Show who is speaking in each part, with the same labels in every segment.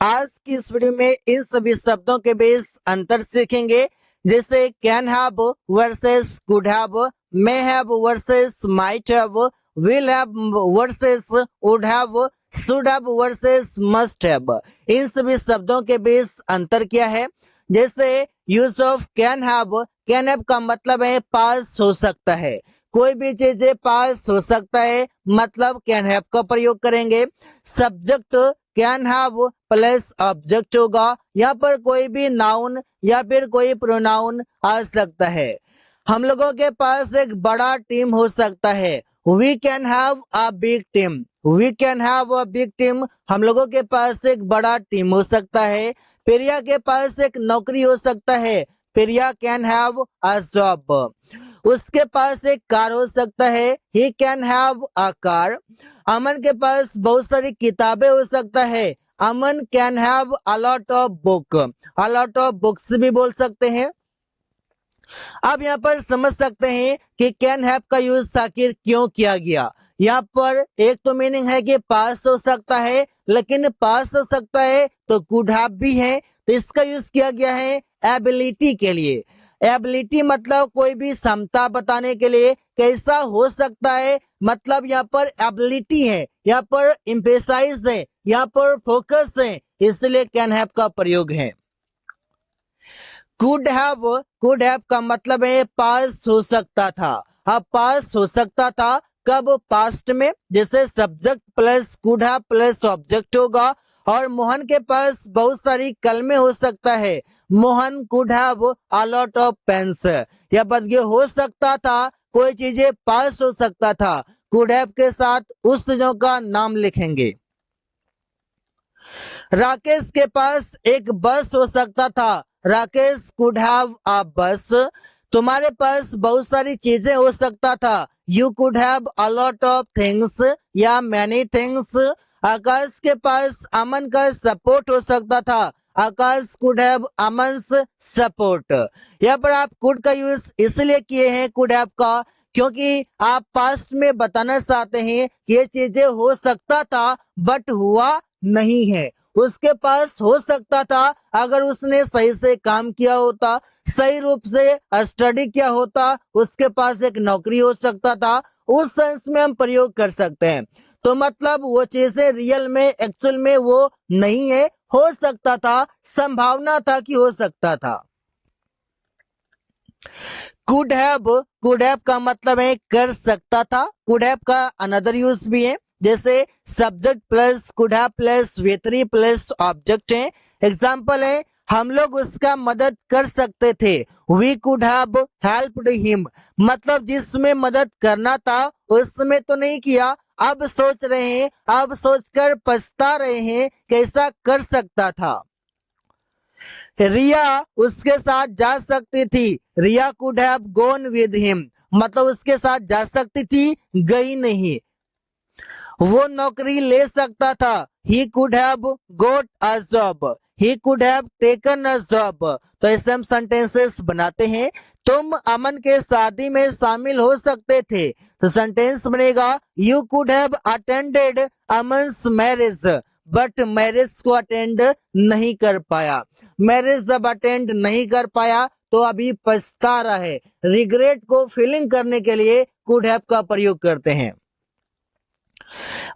Speaker 1: आज की इस वीडियो में इन सभी शब्दों के बेस अंतर सीखेंगे, जैसे can have versus could have, may have versus might have, will have versus would have, should have versus must have. इन सभी शब्दों के बेस अंतर क्या है? जैसे यूज ऑफ कैन हैव का मतलब है पास हो सकता है, कोई भी चीजें पास हो सकता है, मतलब कैन हैव का प्रयोग करेंगे। Subject can have plus object होगा, यहाँ पर कोई भी नाउन या फिर कोई प्रोनाउन आ सकता है। हम लोगों के पास एक बड़ा टीम हो सकता है, we can have a big team, we can have a big team, हम लोगों के पास एक बड़ा टीम हो सकता है। प्रिया के पास एक नौकरी हो सकता है, Priya can have a job. उसके पास एक कार हो सकता है, he can have a car. Aman के पास बहुत सारी किताबें हो सकता है, Aman can have a lot of book, a lot of books भी बोल सकते हैं। अब यहाँ पर समझ सकते हैं कि कैन हैव का यूज आखिर क्यों किया गया। यहाँ पर एक तो मीनिंग है कि पास हो सकता है, लेकिन पास हो सकता है तो कुड हैव भी है, तो इसका यूज किया गया है एबिलिटी के लिए। एबिलिटी मतलब कोई भी क्षमता बताने के लिए, कैसा हो सकता है, मतलब यहाँ पर एबिलिटी है, यहाँ पर एम्फेसाइज है, यहाँ पर फोकस है, इसलिए कैन हैव का प्रयोग है। कुड हैव का मतलब है पास हो सकता था। अब पास हो सकता था कब? पास्ट में, जैसे subject plus could have plus object होगा। और मोहन के पास बहुत सारी कलमें हो सकता है, Mohan could have a lot of pens. यह बदले हो सकता था, कोई चीजें पास हो सकता था, कुड हैव के साथ उस चीजों का नाम लिखेंगे। राकेश के पास एक बस हो सकता था, राकेश कुड हैव अ बस। तुम्हारे पास बहुत सारी चीजें हो सकता था, you could have a lot of things या मैनी थिंग्स। आकाश के पास अमन का सपोर्ट हो सकता था, आकाश कुड हैव अमन्स सपोर्ट। यहाँ पर आप कुड का यूज इसलिए किए हैं कुड हैव का, क्योंकि आप पास्ट में बताना चाहते हैं कि ये चीजें हो सकता था बट हुआ नहीं है। उसके पास हो सकता था अगर उसने सही से काम किया होता, सही रूप से स्टडी किया होता, उसके पास एक नौकरी हो सकता था, उस सेंस में हम प्रयोग कर सकते हैं। तो मतलब वो चीजें रियल में एक्चुअल में वो नहीं है, हो सकता था, संभावना था कि हो सकता था। कुड हैव का मतलब है कर सकता था। कुड हैव का अनदर यूज भी है, जैसे subject plus could have plus वी3 प्लस ऑब्जेक्ट है। एग्जांपल है, हम लोग उसका मदद कर सकते थे, we could have helped him, मतलब जिसमें मदद करना था उसमें तो नहीं किया, अब सोच रहे हैं, अब सोचकर पछता रहे हैं कैसा कर सकता था। रिया उसके साथ जा सकती थी, Riya could have gone with him, मतलब उसके साथ जा सकती थी, गई नहीं। वो नौकरी ले सकता था, he could have got a job, he could have taken a job. तो ऐसे हम सेंटेंसेस बनाते हैं। तुम अमन के शादी में शामिल हो सकते थे, तो सेंटेंस बनेगा you could have attended Aman's marriage, but marriage को अटेंड नहीं कर पाया। मैरिज जब अटेंड नहीं कर पाया तो अभी पछता रहा है। रिग्रेट को फीलिंग करने के लिए कुड हैव का प्रयोग करते हैं।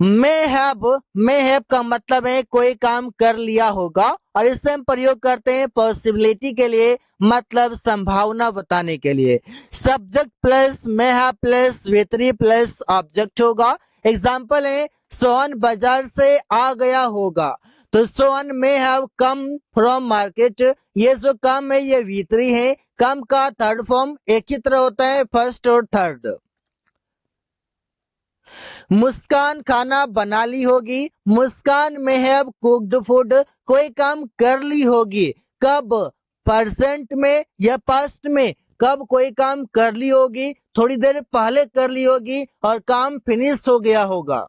Speaker 1: मे हैव का मतलब है कोई काम कर लिया होगा, और इससे हम प्रयोग करते हैं पॉसिबिलिटी के लिए, मतलब संभावना बताने के लिए। Subject plus may have plus वी3 प्लस ऑब्जेक्ट होगा। एग्जाम्पल है, सोहन बाजार से आ गया होगा, तो Sohan may have come from market. ये जो कम है ये वी3 है, कम का थर्ड फॉर्म एक ही तरह होता है, फर्स्ट और थर्ड। मुस्कान खाना बना ली होगी, मुस्कान में हैव कुक्ड फूड, कोई काम कर ली होगी, कब? प्रेजेंट में या पास्ट में? कब कोई काम कर ली होगी? थोड़ी देर पहले कर ली होगी और काम फिनिश हो गया होगा।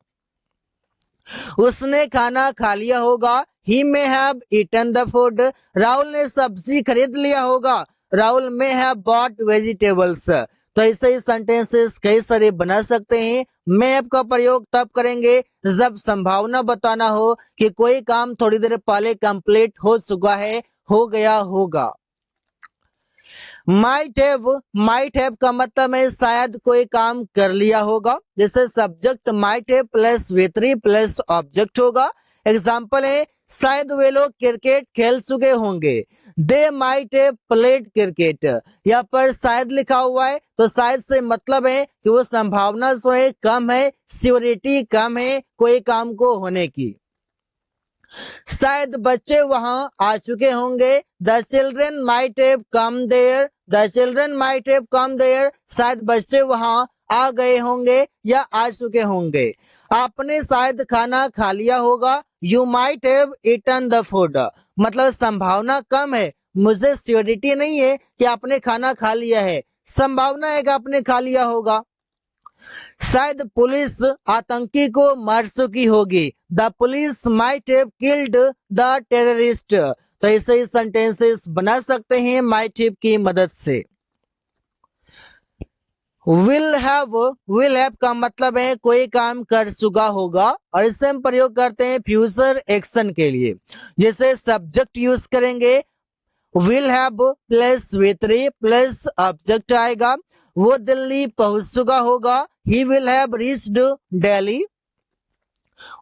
Speaker 1: उसने खाना खा लिया होगा, he may have eaten the food. Rahul ने सब्जी खरीद लिया होगा, Rahul may have bought vegetables. तो ऐसे ही सेंटेंसेस कई सारे बना सकते हैं। मैं आपका प्रयोग तब करेंगे जब संभावना बताना हो कि कोई काम थोड़ी देर पहले कंप्लीट हो चुका है, हो गया होगा। माइट हैव का मतलब है शायद कोई काम कर लिया होगा। जैसे subject might have plus V3 plus object होगा। एग्जाम्पल है शायद वे लोग क्रिकेट खेल चुके होंगे। They might have played cricket. यहाँ पर शायद लिखा हुआ है तो शायद से मतलब है कि वो संभावना जो है कम है, श्योरिटी कम है कोई काम को होने की। शायद बच्चे वहां आ चुके होंगे। The children might have come there. The children might have come there. शायद बच्चे वहां आ गए होंगे या आ चुके होंगे। आपने शायद खाना खा लिया होगा। You might have eaten the food. मतलब संभावना कम है, मुझे श्योरिटी नहीं है कि आपने खाना खा लिया है, संभावना है कि आपने खा लिया होगा। शायद पुलिस आतंकी को मार चुकी होगी। The police might have killed the terrorist. तो ऐसे ही सेंटेंसेस बना सकते हैं माइट हैव की मदद से। विल हैव का मतलब है कोई काम कर चुका होगा और इसे हम प्रयोग करते हैं फ्यूचर एक्शन के लिए। जैसे सब्जेक्ट यूज करेंगे will have plus V3 plus object आएगा। वो दिल्ली पहुंच चुका होगा। He will have reached Delhi.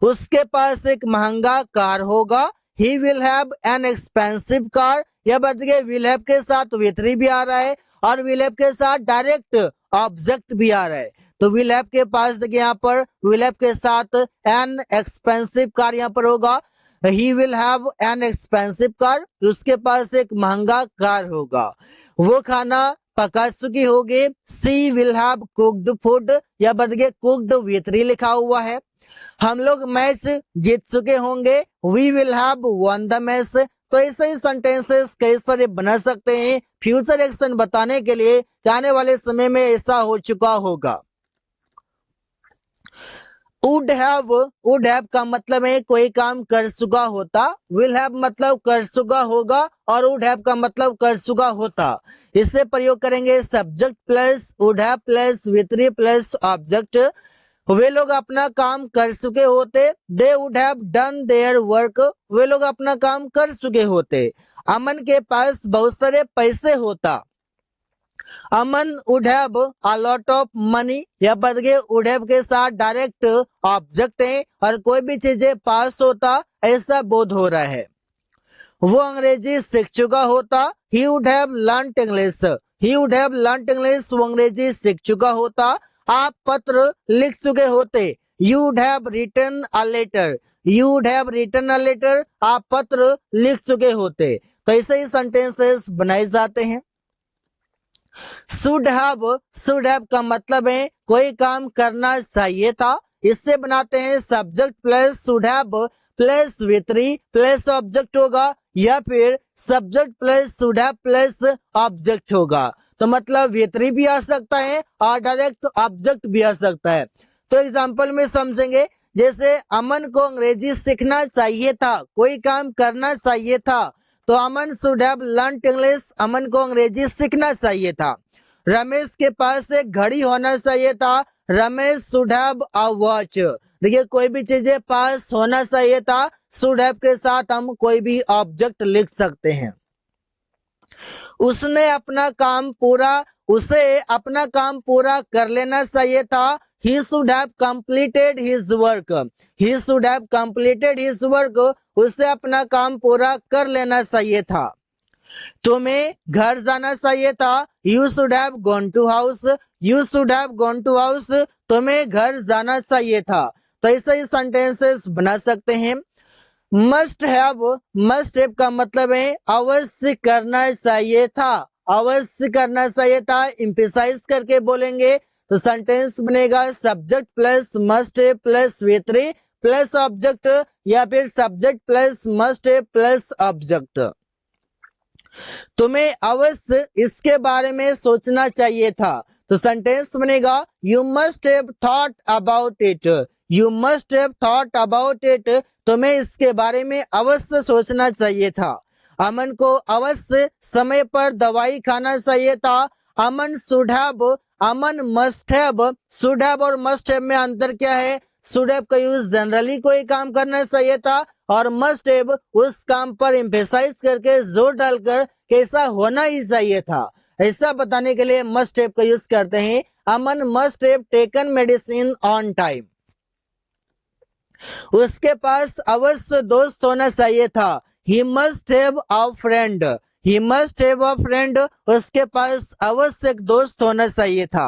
Speaker 1: उसके पास एक महंगा कार होगा। He will have an expensive car. यह बढ़ गया विल हैव के साथ V3 भी आ रहा है और विल हैव के साथ डायरेक्ट ऑब्जेक्ट भी आ रहा है। तो विल हैव के पास देखिए यहाँ पर विल हैव के साथ एन एक्सपेंसिव कार यहाँ पर होगा। He will have an expensive car. उसके पास एक महंगा कार होगा। वो खाना पका चुकी होगी। सी विल हैव कुक्ड फूड। या बद गया कुक्ड V3 लिखा हुआ है। हम लोग मैच जीत चुके होंगे। We will have won the match. तो ऐसे ही सेंटेंसेस कई सारे बना सकते हैं फ्यूचर एक्शन बताने के लिए कि आने वाले समय में ऐसा हो चुका होगा। वुड हैव का मतलब है कोई काम कर चुका होता। विल हैव मतलब कर चुका होगा और वुड हैव का मतलब कर चुका होता। इससे प्रयोग करेंगे subject plus would have plus V3 plus object. वे लोग अपना काम कर चुके होते। They would have done their work. वे लोग अपना काम कर चुके होते। अमन के पास बहुत सारे पैसे होता। Aman would have a lot of money. यह बद गए वुड हैव के साथ डायरेक्ट ऑब्जेक्ट है और कोई भी चीजें पास होता ऐसा बोध हो रहा है। वो अंग्रेजी सीख चुका होता। He would have learned English. He would have learned English. वो अंग्रेजी सीख चुका होता। आप पत्र लिख चुके होते। You would have written a letter. You would have written a letter. आप पत्र लिख चुके होते। तो ऐसे ही सेंटेंसेस बनाए जाते हैं। शुड हैव का मतलब है कोई काम करना चाहिए था। इससे बनाते हैं subject plus should have plus V3 plus object होगा या फिर subject plus should have plus object होगा। तो मतलब V3 भी आ सकता है और डायरेक्ट ऑब्जेक्ट भी आ सकता है। तो एग्जांपल में समझेंगे जैसे अमन को अंग्रेजी सीखना चाहिए था, कोई काम करना चाहिए था। तो अमन शुड हैव लर्नड इंग्लिश। अमन को अंग्रेजी सीखना चाहिए था। रमेश के पास एक घड़ी होना चाहिए था। Ramesh should have a watch. देखिए कोई भी चीजें पास होना चाहिए था। शुड हैव के साथ हम कोई भी ऑब्जेक्ट लिख सकते हैं। उसे अपना काम पूरा कर लेना चाहिए था। He should have completed his work. He should have completed his work. उसे अपना काम पूरा कर लेना चाहिए था। तुम्हें घर जाना चाहिए था। You should have gone to house. You should have gone to house. तुम्हें घर जाना चाहिए था। तो ऐसे ही सेंटेंसेस बना सकते हैं। मस्ट हैव का मतलब है अवश्य करना चाहिए था। अवश्य करना चाहिए था एम्फसाइज करके बोलेंगे तो सेंटेंस बनेगा subject plus must have plus V3 plus object या फिर subject plus must have plus object. तुम्हें अवश्य इसके बारे में सोचना चाहिए था। तो सेंटेंस बनेगा you must have thought about it. You must have thought about it. तुम्हें इसके बारे में अवश्य सोचना चाहिए था। अमन को अवश्य समय पर दवाई खाना चाहिए था। Aman should have Aman must have, should have और मस्ट हैव में अंतर क्या है? शुड हैव का यूज जनरली कोई काम करना चाहिए था और मस्ट हैव उस काम पर एम्फेसाइज करके जोर डालकर कैसा होना ही चाहिए था। ऐसा बताने के लिए मस्ट हैव का यूज करते हैं। Aman must have taken medicine on time. उसके पास अवश्य दोस्त होना चाहिए था। He must have a friend, he must have a friend, उसके पास अवश्य एक दोस्त होना चाहिए था।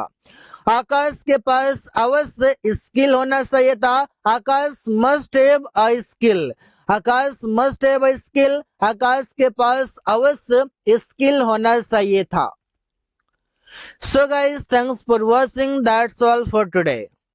Speaker 1: आकाश के पास अवश्य स्किल होना चाहिए था। Akash must have a skill, Akash must have a skill, Akash के पास अवश्य स्किल होना चाहिए था। So guys, thanks for watching. That's all for today.